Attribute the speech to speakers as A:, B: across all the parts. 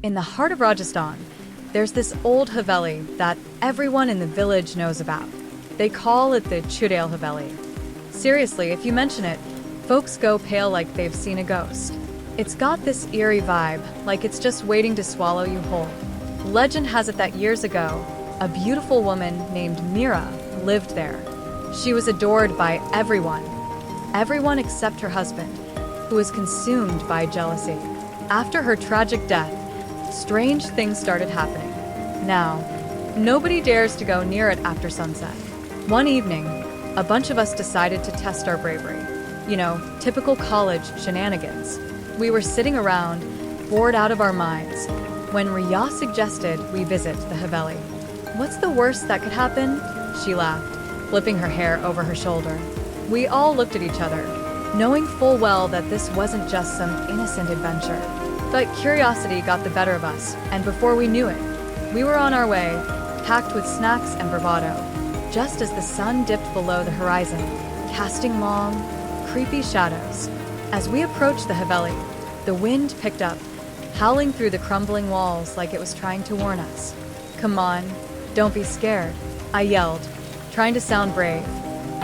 A: In the heart of Rajasthan, there's this old Haveli that everyone in the village knows about. They call it the Chudale Haveli. Seriously, if you mention it, folks go pale like they've seen a ghost. It's got this eerie vibe, like it's just waiting to swallow you whole. Legend has it that years ago, a beautiful woman named Mira lived there. She was adored by everyone except her husband, who was consumed by jealousy. After her tragic death, strange things started happening. Now, nobody dares to go near it after sunset. One evening, a bunch of us decided to test our bravery. You know, typical college shenanigans. We were sitting around, bored out of our minds, when Riya suggested we visit the Haveli. "What's the worst that could happen?" She laughed, flipping her hair over her shoulder. We all looked at each other, knowing full well that this wasn't just some innocent adventure. But curiosity got the better of us, and before we knew it, we were on our way, packed with snacks and bravado, just as the sun dipped below the horizon, casting long, creepy shadows. As we approached the Haveli, the wind picked up, howling through the crumbling walls like it was trying to warn us. "Come on, don't be scared," I yelled, trying to sound brave,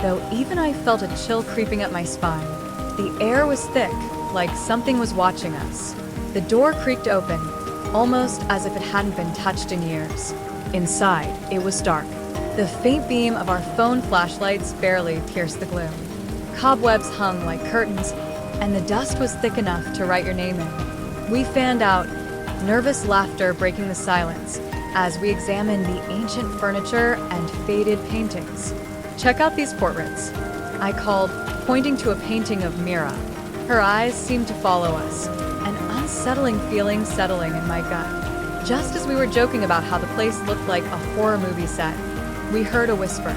A: though even I felt a chill creeping up my spine. The air was thick, like something was watching us. The door creaked open, almost as if it hadn't been touched in years. Inside, it was dark. The faint beam of our phone flashlights barely pierced the gloom. Cobwebs hung like curtains, and the dust was thick enough to write your name in. We fanned out, nervous laughter breaking the silence, as we examined the ancient furniture and faded paintings. "Check out these portraits," I called, pointing to a painting of Mira. Her eyes seemed to follow us, an unsettling feeling settling in my gut. Just as we were joking about how the place looked like a horror movie set, we heard a whisper.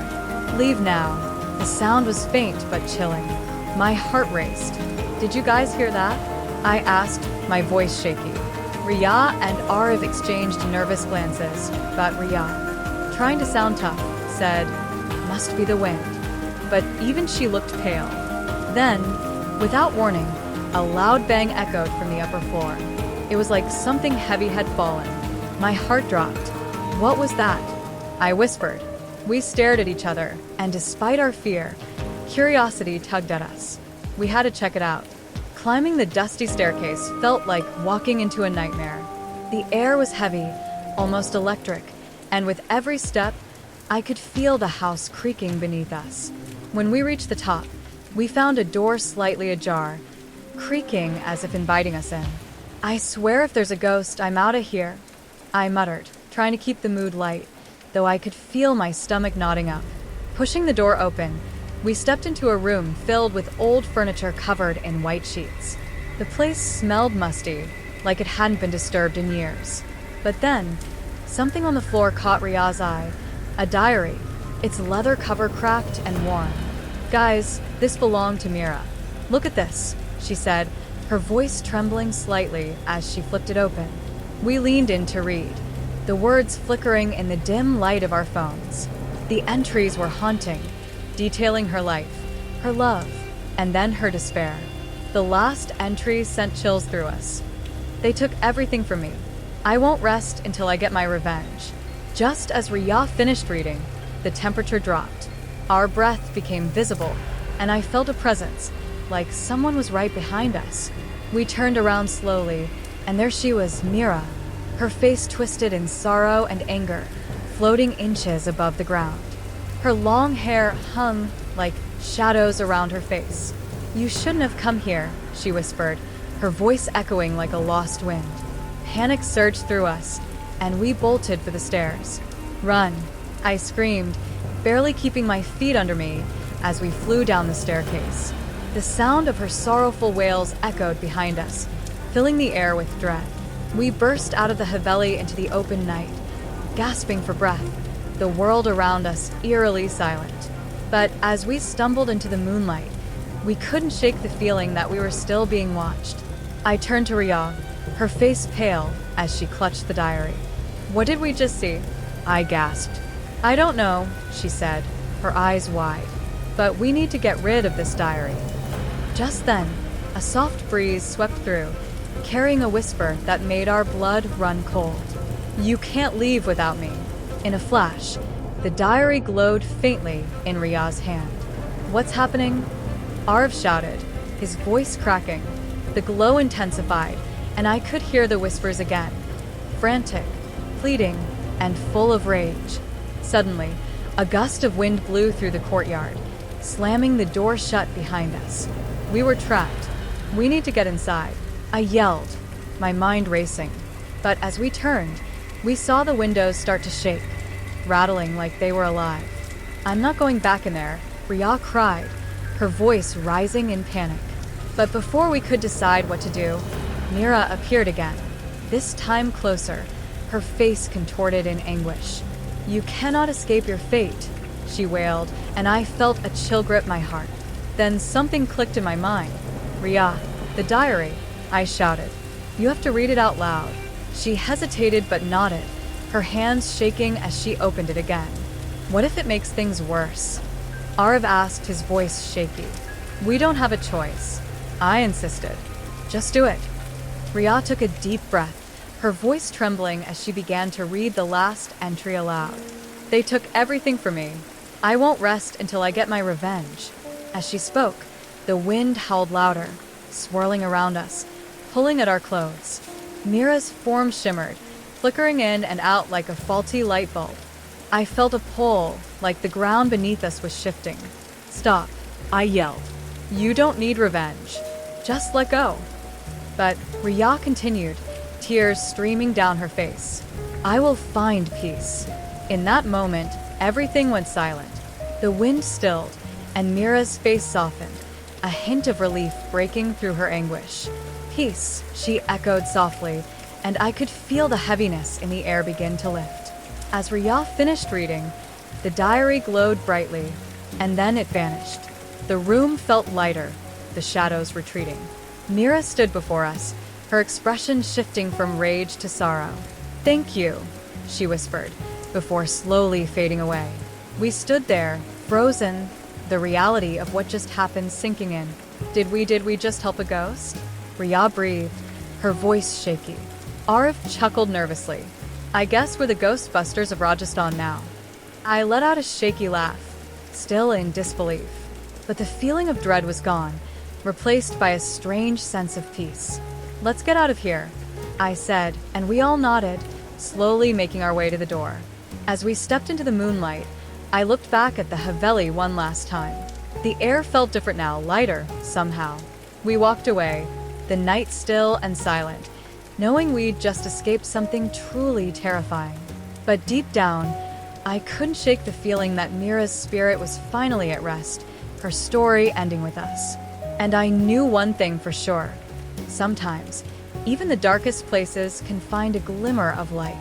A: "Leave now." The sound was faint but chilling. My heart raced. "Did you guys hear that?" I asked, my voice shaky. Riya and Arav exchanged nervous glances, but Riya, trying to sound tough, said, "Must be the wind." But even she looked pale. Then, without warning, a loud bang echoed from the upper floor. It was like something heavy had fallen. My heart dropped. "What was that?" I whispered. We stared at each other, and despite our fear, curiosity tugged at us. We had to check it out. Climbing the dusty staircase felt like walking into a nightmare. The air was heavy, almost electric, and with every step, I could feel the house creaking beneath us. When we reached the top, we found a door slightly ajar, creaking as if inviting us in. "I swear if there's a ghost, I'm out of here," I muttered, trying to keep the mood light, though I could feel my stomach knotting up. Pushing the door open, we stepped into a room filled with old furniture covered in white sheets. The place smelled musty, like it hadn't been disturbed in years. But then, something on the floor caught Riya's eye. A diary, its leather cover cracked and worn. "Guys, this belonged to Mira. Look at this," she said, her voice trembling slightly as she flipped it open. We leaned in to read, the words flickering in the dim light of our phones. The entries were haunting, detailing her life, her love, and then her despair. The last entry sent chills through us. "They took everything from me. I won't rest until I get my revenge." Just as Riya finished reading, the temperature dropped. Our breath became visible, and I felt a presence, like someone was right behind us. We turned around slowly, and there she was, Mira, her face twisted in sorrow and anger, floating inches above the ground. Her long hair hung like shadows around her face. "You shouldn't have come here," she whispered, her voice echoing like a lost wind. Panic surged through us, and we bolted for the stairs. "Run," I screamed, barely keeping my feet under me as we flew down the staircase. The sound of her sorrowful wails echoed behind us, filling the air with dread. We burst out of the Haveli into the open night, gasping for breath, the world around us eerily silent. But as we stumbled into the moonlight, we couldn't shake the feeling that we were still being watched. I turned to Riya, her face pale as she clutched the diary. "What did we just see?" I gasped. "I don't know," she said, her eyes wide, "but we need to get rid of this diary." Just then, a soft breeze swept through, carrying a whisper that made our blood run cold. "You can't leave without me." In a flash, the diary glowed faintly in Ria's hand. "What's happening?" Arv shouted, his voice cracking. The glow intensified, and I could hear the whispers again, frantic, pleading, and full of rage. Suddenly, a gust of wind blew through the courtyard, slamming the door shut behind us. We were trapped. "We need to get inside," I yelled, my mind racing. But as we turned, we saw the windows start to shake, rattling like they were alive. "I'm not going back in there," Ria cried, her voice rising in panic. But before we could decide what to do, Mira appeared again, this time closer, her face contorted in anguish. "You cannot escape your fate," she wailed, and I felt a chill grip my heart. Then something clicked in my mind. "Ria, the diary," I shouted. "You have to read it out loud." She hesitated but nodded, her hands shaking as she opened it again. "What if it makes things worse?" Arv asked, his voice shaky. "We don't have a choice," I insisted. "Just do it." Ria took a deep breath, her voice trembling as she began to read the last entry aloud. "They took everything from me. I won't rest until I get my revenge." As she spoke, the wind howled louder, swirling around us, pulling at our clothes. Mira's form shimmered, flickering in and out like a faulty light bulb. I felt a pull, like the ground beneath us was shifting. "Stop," I yelled. "You don't need revenge. Just let go." But Ria continued, tears streaming down her face. "I will find peace." In that moment, everything went silent. The wind stilled, and Mira's face softened, a hint of relief breaking through her anguish. "Peace," she echoed softly, and I could feel the heaviness in the air begin to lift. As Ria finished reading, the diary glowed brightly, and then it vanished. The room felt lighter, the shadows retreating. Mira stood before us, her expression shifting from rage to sorrow. "Thank you," she whispered, before slowly fading away. We stood there, frozen, the reality of what just happened sinking in. Did we just help a ghost? Ria breathed, her voice shaky. Arif chuckled nervously. "I guess we're the Ghostbusters of Rajasthan now." I let out a shaky laugh, still in disbelief. But the feeling of dread was gone, replaced by a strange sense of peace. "Let's get out of here," I said, and we all nodded, slowly making our way to the door. As we stepped into the moonlight, I looked back at the HAVELI one last time. The air felt different now, lighter, somehow. We walked away, the night still and silent, knowing we'd just escaped something truly terrifying. But deep down, I couldn't shake the feeling that Mira's spirit was finally at rest, her story ending with us. And I knew one thing for sure. Sometimes, even the darkest places can find a glimmer of light.